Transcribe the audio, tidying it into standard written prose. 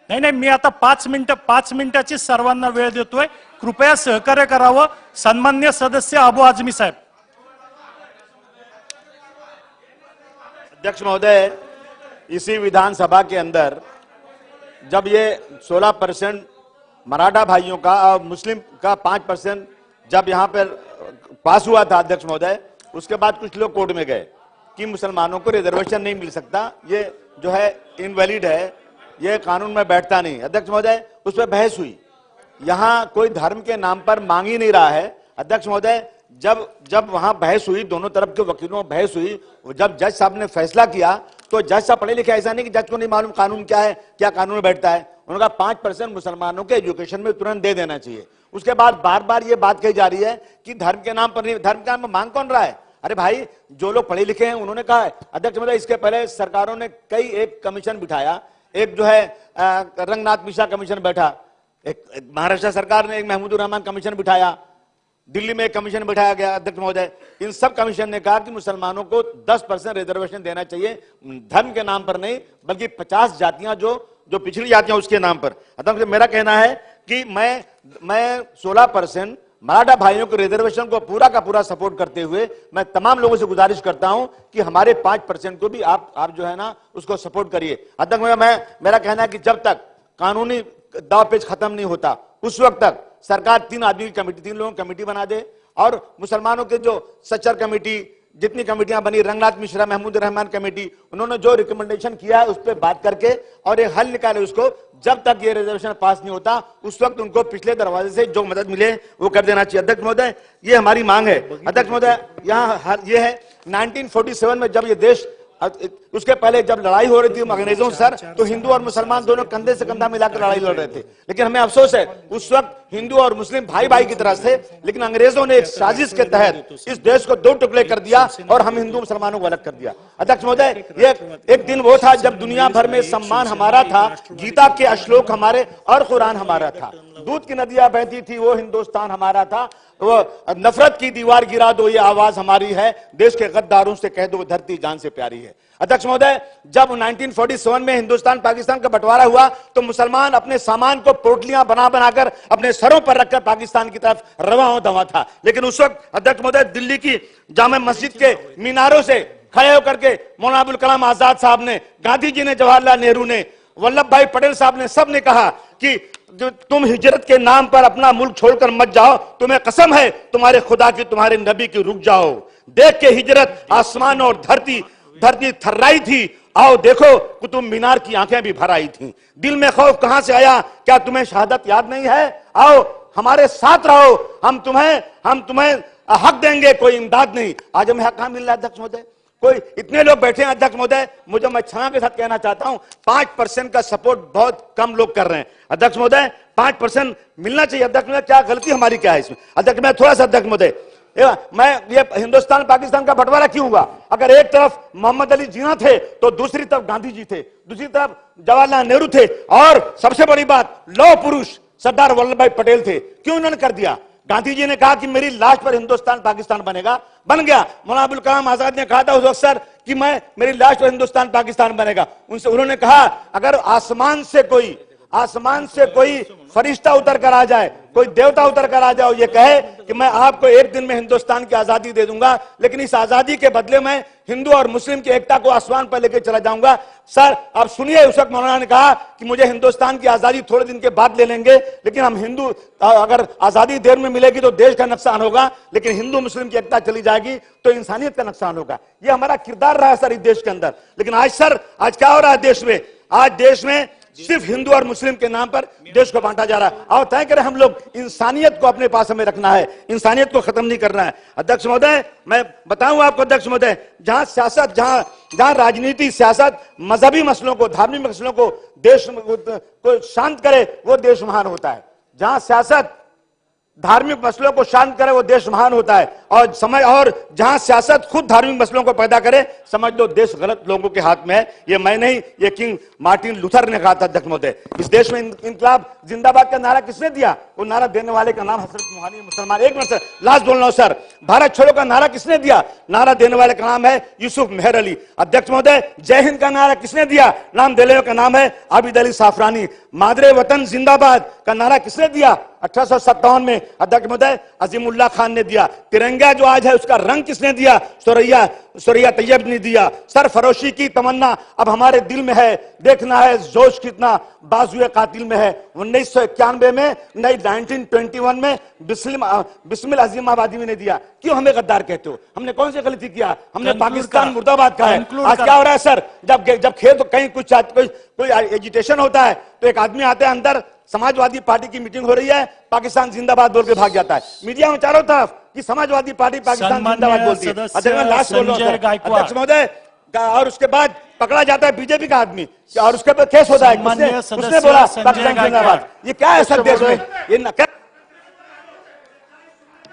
नाही नाही, मी आता 5 मिनिटाची सर्वांना वेळ देतोय. कृपया सहकार्य करावं. सन्मान्य सदस्य अबू आझमी साहेब. अध्यक्ष महोदय, इसी विधानसभा के अंदर जब ये 16% मराठा भाइयों का और मुस्लिम का 5% जब यहां पर पास हुआ था अध्यक्ष महोदय, उसके बाद कुछ लोग कोर्ट में गए कि मुसलमानों को रिजर्वेशन नहीं मिल सकता, ये जो है इनवैलिड है, ये कानून में बैठता नहीं। अध्यक्ष महोदय, उस पर बहस हुई। यहां कोई धर्म के नाम पर मांग ही नहीं रहा है। अध्यक्ष महोदय, जब वहां बहस हुई, दोनों तरफ के वकीलों में बहस हुई, जब जज साहब ने फैसला किया तो जज साहब पढ़े लिखे, ऐसा नहीं कि जज को नहीं मालूम कानून क्या है, क्या कानून में बैठता है। उन्होंने कहा 5% मुसलमानों के एजुकेशन में तुरंत दे देना चाहिए। उसके बाद बार बार ये बात कही जा रही है कि धर्म के नाम पर नहीं, धर्म के नाम पर मांग कौन रहा है? अरे भाई, जो लोग पढ़े लिखे हैं उन्होंने कहा है। अध्यक्ष महोदय, इसके पहले सरकारों ने कई एक कमीशन बिठाया, एक जो है रंगनाथ मिश्रा कमीशन बैठा, एक महाराष्ट्र सरकार ने एक महमूदुर रहमान कमीशन बिठाया, दिल्ली में एक कमीशन बिठाया गया। अध्यक्ष महोदय, इन सब कमीशन ने कहा कि मुसलमानों को 10% रिजर्वेशन देना चाहिए, धर्म के नाम पर नहीं, बल्कि 50 जातियां जो पिछड़ी जातियां उसके नाम पर। अध्यक्ष, मेरा कहना है कि मैं 16% मराठा भाइयों के रिजर्वेशन को पूरा का पूरा सपोर्ट करते हुए मैं तमाम लोगों से गुजारिश करता हूं कि हमारे 5% को भी आप जो है ना उसको सपोर्ट करिए। अध्यक्ष, मेरा कहना है कि जब तक कानूनी दावपेच खत्म नहीं होता उस वक्त तक सरकार 3 लोगों की कमेटी बना दे और मुसलमानों के जो सच्चर कमेटी, जितनी कमेटियां बनी, रंगनाथ मिश्रा, महमूद रहमान कमेटी, उन्होंने जो रिकमेंडेशन किया है उस पर बात करके और एक हल निकाले उसको। जब तक ये रिजर्वेशन पास नहीं होता उस वक्त उनको पिछले दरवाजे से जो मदद मिले वो कर देना चाहिए। अध्यक्ष महोदय, ये हमारी मांग है। अध्यक्ष महोदय, यहाँ ये है 1947 में जब ये देश, उसके पहले जब लड़ाई हो रही थी अंग्रेजों सर, तो हिंदू और मुसलमान दोनों कंधे से कंधा मिलाकर लड़ाई लड़ रहे थे। लेकिन हमें अफसोस है, उस वक्त हिंदू और मुस्लिम भाई भाई की तरह थे, लेकिन अंग्रेजों ने एक साजिश के तहत इस देश को 2 टुकड़े कर दिया और हम हिंदू मुसलमानों को अलग कर दिया। अध्यक्ष महोदय, ये एक दिन वो था जब दुनिया भर में सम्मान हमारा था, गीता के श्लोक हमारे और कुरान हमारा था, दूध की नदियां बहती थी वो हिंदुस्तान हमारा था, वो नफरत की दीवार गिरा दो ये आवाज हमारी है, देश के गद्दारों से कह दो धरती जान से प्यारी है। अध्यक्ष महोदय, जब 1947 में हिंदुस्तान पाकिस्तान का बंटवारा हुआ तो मुसलमान अपने सामान को पोटलियां बना बनाकर अपने सरों पर रखकर पाकिस्तान की तरफ रवां दवा था। लेकिन उस वक्त अध्यक्ष महोदय, दिल्ली की जामे मस्जिद के मीनारों से खड़े होकर के मौलाना अबुल कलाम आजाद साहब ने, गांधी जी ने, जवाहरलाल नेहरू ने, वल्लभ भाई पटेल साहब ने, सब ने कहा कि तुम हिजरत के नाम पर अपना मुल्क छोड़कर मत जाओ, तुम्हें कसम है तुम्हारे खुदा की, तुम्हारे नबी की, रुक जाओ। देख के हिजरत आसमान और धरती थर्राई थी, आओ देखो कुतुब मीनार की आंखें भी भर आई थी। दिल में खौफ कहां से आया, क्या तुम्हें शहादत याद नहीं है? आओ हमारे साथ रहो, हम तुम्हें हक देंगे, कोई इमदाद नहीं। आज हमें हक कहां मिल रहा है अध्यक्ष महोदय? कोई इतने लोग बैठे हैं अध्यक्ष महोदय, मैं क्षमा के साथ कहना चाहता हूं 5% का सपोर्ट बहुत कम लोग कर रहे हैं। अध्यक्ष महोदय, 5% मिलना चाहिए। अध्यक्ष महोदय, क्या गलती हमारी क्या है इसमें? अध्यक्ष मैं थोड़ा सा, अध्यक्ष महोदय, मैं ये हिंदुस्तान पाकिस्तान का बंटवारा क्यों हुआ? अगर एक तरफ मोहम्मद अली जिन्ना थे तो दूसरी तरफ गांधी जी थे, दूसरी तरफ जवाहरलाल नेहरू थे और सबसे बड़ी बात लौह पुरुष सरदार वल्लभ भाई पटेल थे। क्यों उन्होंने कर दिया? गांधी जी ने कहा कि मेरी लाश पर हिंदुस्तान पाकिस्तान बनेगा, बन गया। मौलाना अबुल कलाम आजाद ने कहा था उस वक्त सर कि मेरी लाश पर हिंदुस्तान पाकिस्तान बनेगा। उन्होंने कहा अगर आसमान से कोई फरिश्ता उतर कर आ जाए, कोई देवता उतर कर आ जाए, ये कहे कि मैं आपको एक दिन में हिंदुस्तान की आजादी दे दूंगा, लेकिन इस आजादी के बदले में हिंदू और मुस्लिम की एकता को आसमान पर लेकर चला जाऊंगा। सर आप सुनिए, उस वक्त मौलाना ने कहा कि मुझे हिंदुस्तान की आजादी थोड़े दिन के बाद ले लेंगे, लेकिन हम हिंदू, अगर आजादी देर में मिलेगी तो देश का नुकसान होगा, लेकिन हिंदू मुस्लिम की एकता चली जाएगी तो इंसानियत का नुकसान होगा। ये हमारा किरदार रहा है सर इस देश के अंदर। लेकिन आज सर, आज क्या हो रहा है देश में? आज देश में सिर्फ हिंदू और मुस्लिम के नाम पर देश को बांटा जा रहा है। और तय करें हम लोग, इंसानियत को अपने पास हमें रखना है, इंसानियत को खत्म नहीं करना है। अध्यक्ष महोदय, मैं बताऊं आपको अध्यक्ष महोदय, जहां सियासत, जहां राजनीति, सियासत मजहबी मसलों को, धार्मिक मसलों को, देश को शांत करे, वो देश महान होता है। जहां सियासत धार्मिक मसलों को शांत करे वो देश महान होता है। और समय और जहां सियासत खुद धार्मिक मसलों को पैदा करे, समझ लो देश गलत लोगों के हाथ में है। ये मैं नहीं, ये किंग मार्टिन लूथर ने कहा था। अध्यक्ष महोदय, इस देश में इनकलाब जिंदाबाद का नारा किसने दिया? वो नारा देने वाले का नाम हजरत मोहम्मद मुसलमान। एक मिनट सर, लास्ट बोल रहा हूं सर। भारत छोड़ो का नारा किसने दिया? नारा देने वाले का नाम है यूसुफ मेहर अली। अध्यक्ष महोदय, जय हिंद का नारा किसने दिया? नाम देने वाले का नाम है आबिद अली साफरानी। मादरे वतन जिंदाबाद का नारा किसने दिया? 1857 में अध्यक्ष महोदय अजीमुल्लाह खान ने दिया। तिरंगा जो आज है उसका रंग किसने दिया? सुरैया तैयब ने दिया। सरफरोशी की तमन्ना अब हमारे दिल में है, देखना है जोश कितना बाजुए कातिल में है। 1991 में, नहीं 1921 में बिस्मिल अजीम आबादी ने दिया। क्यों हमें गद्दार कहते हो? हमने कौन सी गलती किया? हमने पाकिस्तान मुर्दाबाद कहा है। आज क्या हो रहा है सर? जब खेत कहीं कोई एजिटेशन होता है तो एक आदमी आता है अंदर, समाजवादी पार्टी की मीटिंग हो रही है, पाकिस्तान जिंदाबाद बोल के भाग जाता है। मीडिया में चारों तरफ कि समाजवादी पार्टी पाकिस्तान जिंदाबाद बोलती है। लास्ट बोल रहा हूं अध्यक्ष महोदय, और उसके बाद पकड़ा जाता है बीजेपी का आदमी और उसके बाद केस होता है, उसने बोला पाकिस्तान जिंदाबाद। ये क्या है सर देश में? ये